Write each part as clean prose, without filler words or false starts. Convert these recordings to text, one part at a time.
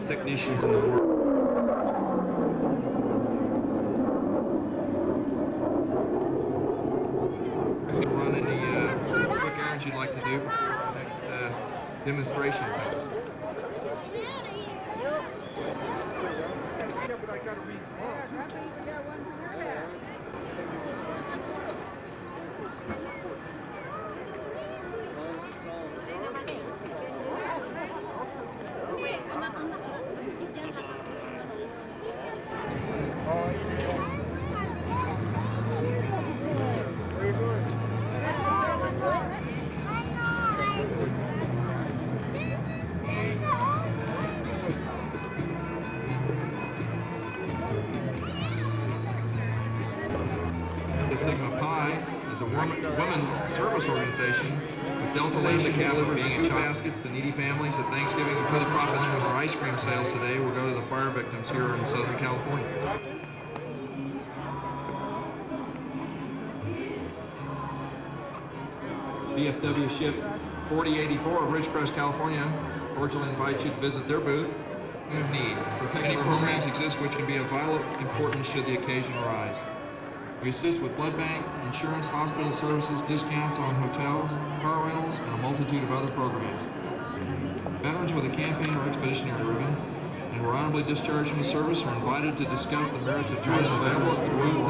Technicians in the world. Run any quick errands you'd like to do for the next demonstration. Women's service organization with Delta Laser Capital being a baskets to needy families at Thanksgiving and for the profits from our ice cream sales today will go to the fire victims here in Southern California. VFW ship 4084 of Ridgecrest, California cordially invites you to visit their booth in need. Many programs exist which can be of vital importance should the occasion arise. We assist with blood bank, insurance, hospital services, discounts on hotels, car rentals, and a multitude of other programs. Veterans with a campaign or expeditionary ribbon and were honorably discharged from the service are invited to discuss the merits of choice available at the booth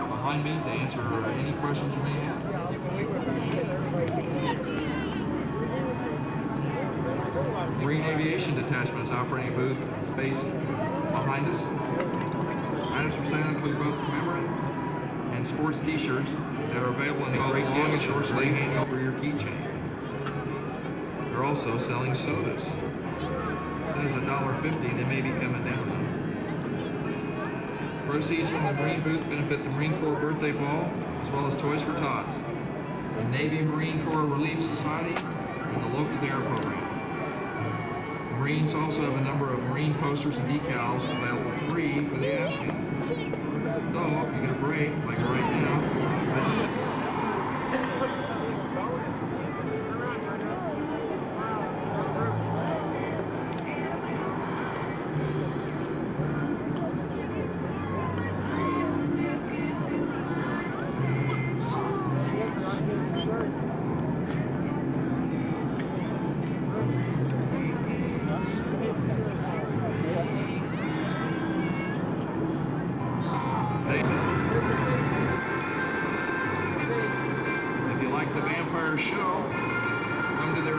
behind me to answer any questions you may have. Marine Aviation Detachment is operating a booth space behind us. Items for sale include both commemorative and sports t-shirts that are available in the great long and short sleeve and over your keychain. They're also selling sodas. It says $1.50, they may be coming down. Proceeds from the Marine booth benefit the Marine Corps Birthday Ball, as well as Toys for Tots, the Navy Marine Corps Relief Society, and the local DARE program. The Marines also have a number of Marine posters and decals available free for the asking. So, if you get a break, like right now, show, come to their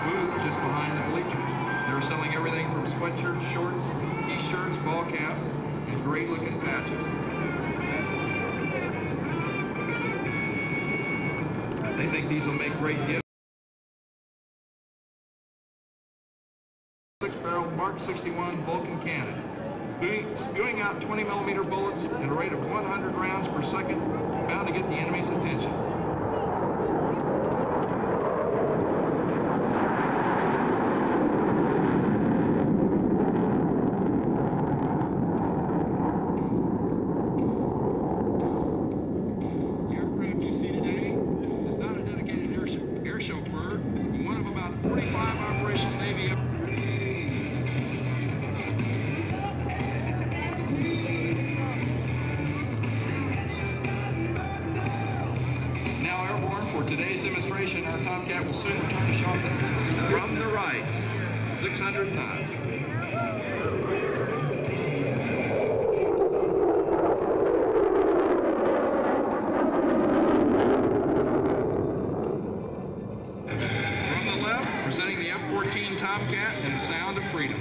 booth just behind the bleachers. They're selling everything from sweatshirts, shorts, t-shirts, ball caps, and great looking patches. They think these will make great gifts. 6-barrel Mark 61 Vulcan cannon, spewing out 20mm bullets at a rate of 100 rounds per second, bound to get the enemy's attention. The aircraft you see today is not a dedicated air chauffeur, but one of about 45 operational Navy. For today's demonstration, our Tomcat will soon return to sharp from the right, 600 knots. From the left, presenting the F-14 Tomcat and the sound of freedom.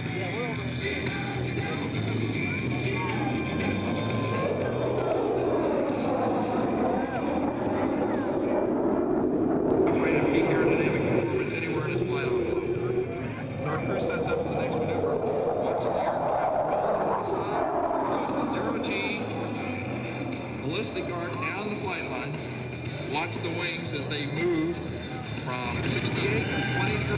Watch the wings as they move from 68 to 23.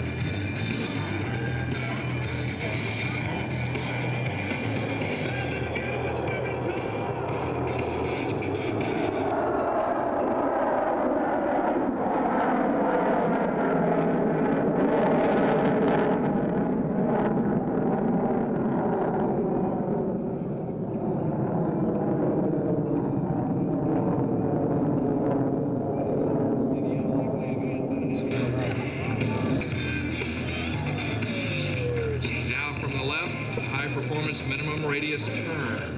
radius turn.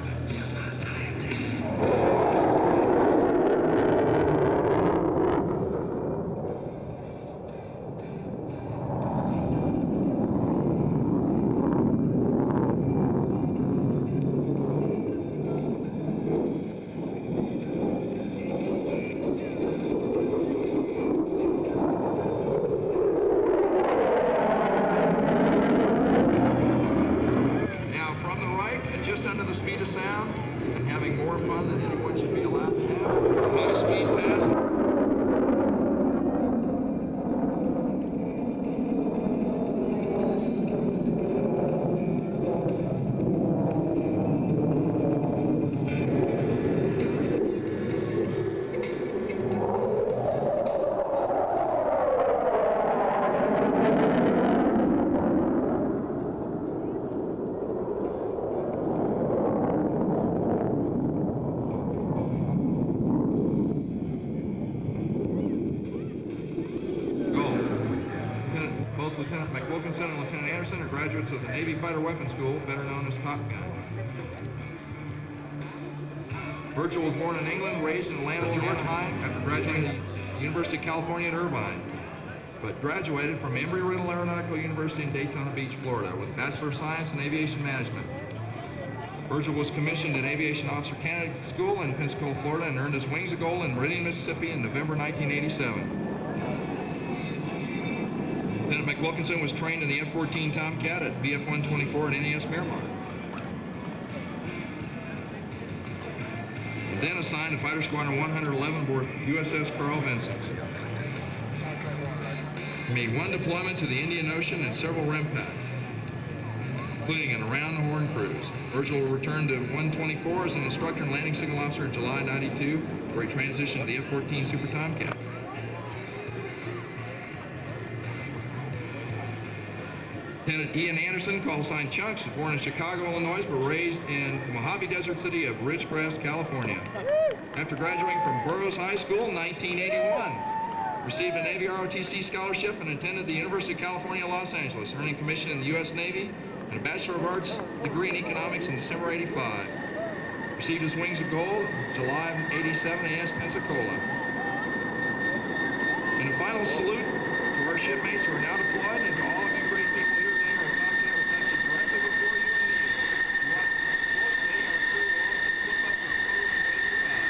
Graduates of the Navy Fighter Weapons School, better known as Top Gun. Virgil was born in England, raised in Atlanta, Georgia, after graduating the University of California at Irvine, but graduated from Embry-Riddle Aeronautical University in Daytona Beach, Florida, with Bachelor of Science in Aviation Management. Virgil was commissioned at Aviation Officer Candidate School in Pensacola, Florida, and earned his Wings of Gold in Meridian, Mississippi in November 1987. Lieutenant McWilkinson was trained in the F-14 Tomcat at VF-124 at NAS Miramar. And then assigned to Fighter Squadron 111 aboard USS Carl Vinson. He made one deployment to the Indian Ocean and several REMPAC, including an around-the-horn cruise. Virgil returned to 124 as an instructor and landing signal officer in July '92, where he transitioned to the F-14 Super Tomcat. Lieutenant Ian Anderson, call sign Chunks, was born in Chicago, Illinois, but raised in the Mojave Desert City of Ridgecrest, California. After graduating from Burroughs High School in 1981, received a Navy ROTC scholarship and attended the University of California, Los Angeles, earning commission in the U.S. Navy and a Bachelor of Arts degree in Economics in December '85. Received his Wings of Gold in July '87 AS Pensacola. And a final salute to our shipmates who are now deployed and to all of you great people here today. Our Tomcat will touch you directly before you and me. You watch closely, our crew will also flip up the screws and wave goodbye.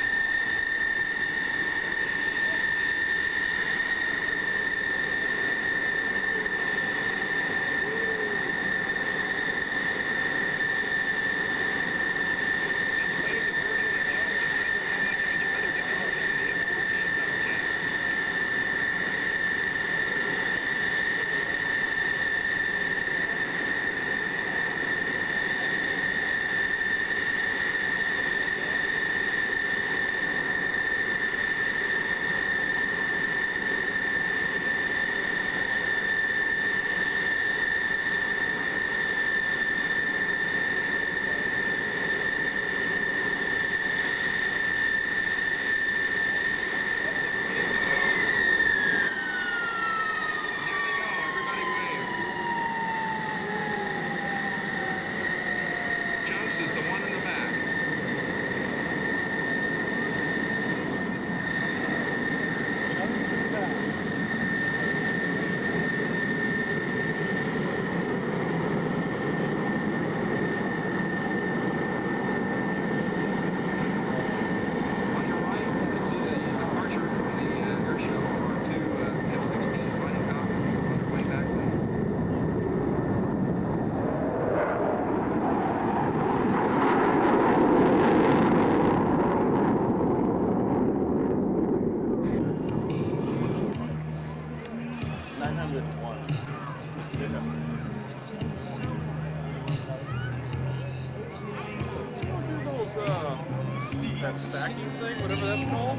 That stacking thing, whatever that's called.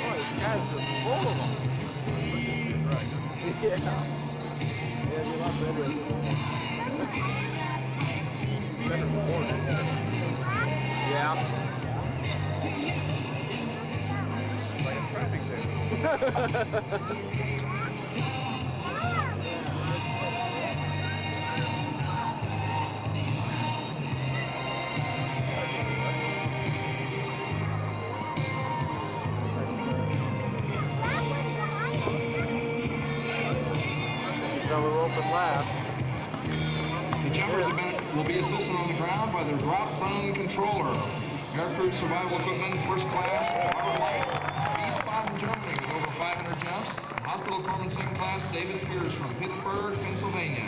Oh, this guy's just full of them. Yeah. Yeah, you're not better. Better than yeah. Like a traffic jam. Got a little open last. The jumpers will be assisted on the ground by their drop zone controller. Aircrew survival equipment, first class, Robert Light, B-spot in Germany with over 500 jumps. Hospital Corpsman second class, David Pierce from Pittsburgh, Pennsylvania.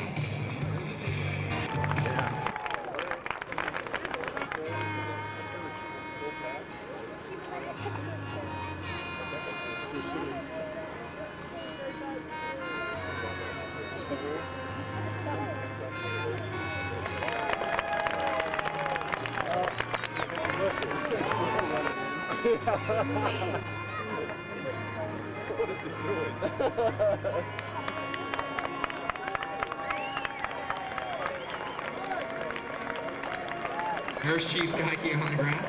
What is he doing? There's Chief Geikie on the ground.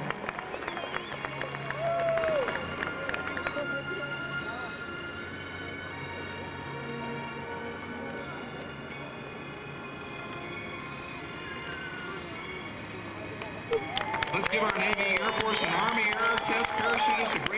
Let's give our Navy, Air Force, and Army Air Test parachutists a great